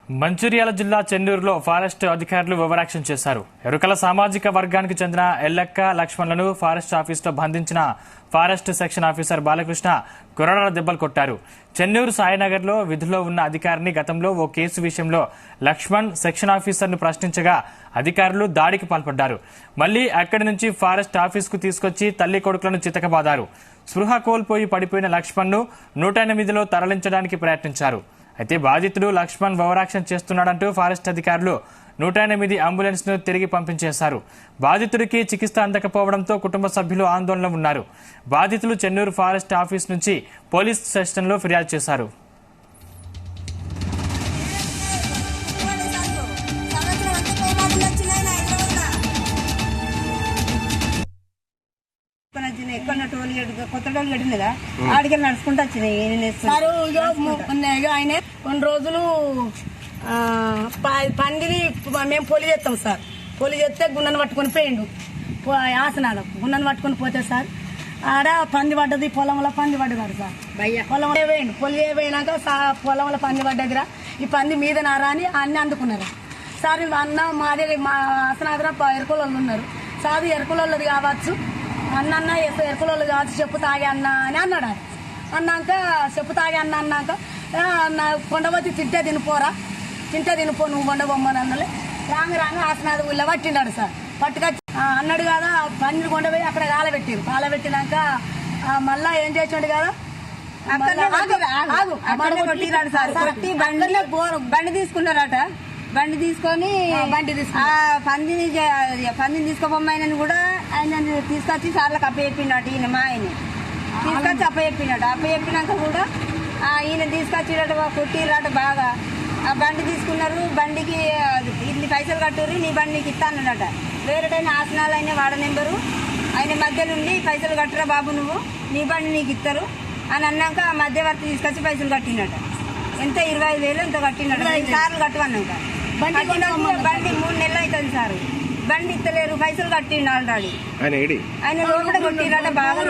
మంచిర్యాల జిల్లా చెన్నూరులో ఫారెస్ట్ అధికారులు ఓవరాక్షన్ చేశారు. ఎరుకల సామాజిక వర్గానికి చెందిన ఎల్లక్క లక్ష్మణ్లను ఫారెస్ట్ ఆఫీసులో బంధించిన ఫారెస్ట్ సెక్షన్ ఆఫీసర్ బాలకృష్ణ కుర్రాడ దెబ్బలు కొట్టారు. చెన్నూరు సాయినగర్లో విధుల్లో ఉన్న అధికారిని గతంలో ఓ కేసు విషయంలో లక్ష్మణ్ సెక్షన్ ఆఫీసర్ను ప్రశ్నించగా అధికారులు దాడికి పాల్పడ్డారు. మళ్లీ అక్కడి నుంచి ఫారెస్ట్ ఆఫీసుకు తీసుకొచ్చి తల్లి కొడుకులను చితకబాదారు. స్పృహ కోల్పోయి పడిపోయిన లక్ష్మణ్ను 108లో తరలించడానికి ప్రయత్నించారు. అయితే బాధితుడు లక్ష్మణ్ ఓవరాక్షన్ చేస్తున్నాడంటూ ఫారెస్ట్ అధికారులు 108 అంబులెన్స్ ను తిరిగి పంపించేశారు. బాధితుడికి చికిత్స అందకపోవడంతో కుటుంబ సభ్యులు ఆందోళనలో ఉన్నారు. బాధితులు చెన్నూరు ఫారెస్ట్ ఆఫీస్ నుంచి పోలీస్ స్టేషన్లో ఫిర్యాదు చేశారు. కొత్త టోల్ గేట్ ఉందిగా ఆడికి నడుచుకుంటూ వచ్చినాయి. ఆయన కొన్ని రోజులు పందిని మేము పొలి చేస్తాం సార్. పొలి చేస్తే గుండెను పట్టుకొని పోయిండు ఆసనాలు. గుండెను పట్టుకొని పోతే సార్ ఆడ పంది పడ్డది, పొలంలో పంది పడ్డది సార్. పొలంలో పోయిండు. పొలి పోయినాక పొలంలో పంది పడ్డదిరా, ఈ పంది మీద నారా అని అన్ని అందుకున్నారు సార్. అన్న మాదే మా ఆసనాదర ఎరుకుల ఉన్నారు సార్. ఎరుకులది కావచ్చు అన్న ఎరుకులలో కావచ్చు, చెప్పు తాగి అన్న అని అన్నాడు. అన్నాక చెప్పు తాగి అన్నాక కొండవచ్చి తింటే తినిపోరా, తింటే తినిపో నువ్వు కొండబొమ్మని అన్నలే. రాంగ ఆసనాది ఊళ్ళో పట్టిండాడు సార్. పట్టుకొచ్చి అన్నాడు కదా, పన్నీరు కొండపోయి అక్కడ కాలబెట్టిరు. కాలబెట్టినాక మళ్ళా ఏం చేసాడు కదా, కొట్టిరాడు సార్. బండి తీసుకున్నారట. బండి తీసుకొని పందిని తీసుకోబొమ్మాయనని కూడా ఆయన తీసుకొచ్చి సార్లకు అప్పచెప్పినట్టు. ఈయన మా ఆయన తీసుకొచ్చి అప్పచెప్పినట్టు. అప్పచెప్పినాక కూడా ఈయన తీసుకొచ్చినట్టు కొట్టిరట బాగా. ఆ బండి తీసుకున్నారు. బండికి ఇన్ని పైసలు కట్టుర్రి, నీ బండి నీకు ఇస్తానట. వేరేటైన ఆసనాలు అయినా వాడ నెంబరు ఆయన మధ్యనుండి పైసలు కట్టురా బాబు, నువ్వు నీ బండి నీకు ఇస్తారు అని అన్నాక ఆ మధ్యవర్తి తీసుకొచ్చి పైసలు కట్టినట. ఎంత 25,000 ఎంత కట్టినట్టు. సార్లు కట్టమన్నాక బండి 3 నెలలు అవుతుంది సార్. బండి ఇస్తలేరు, పైసలు కట్టిండు ఆల్రెడీ. ఆయన లోపల కొట్టిరట బాగా.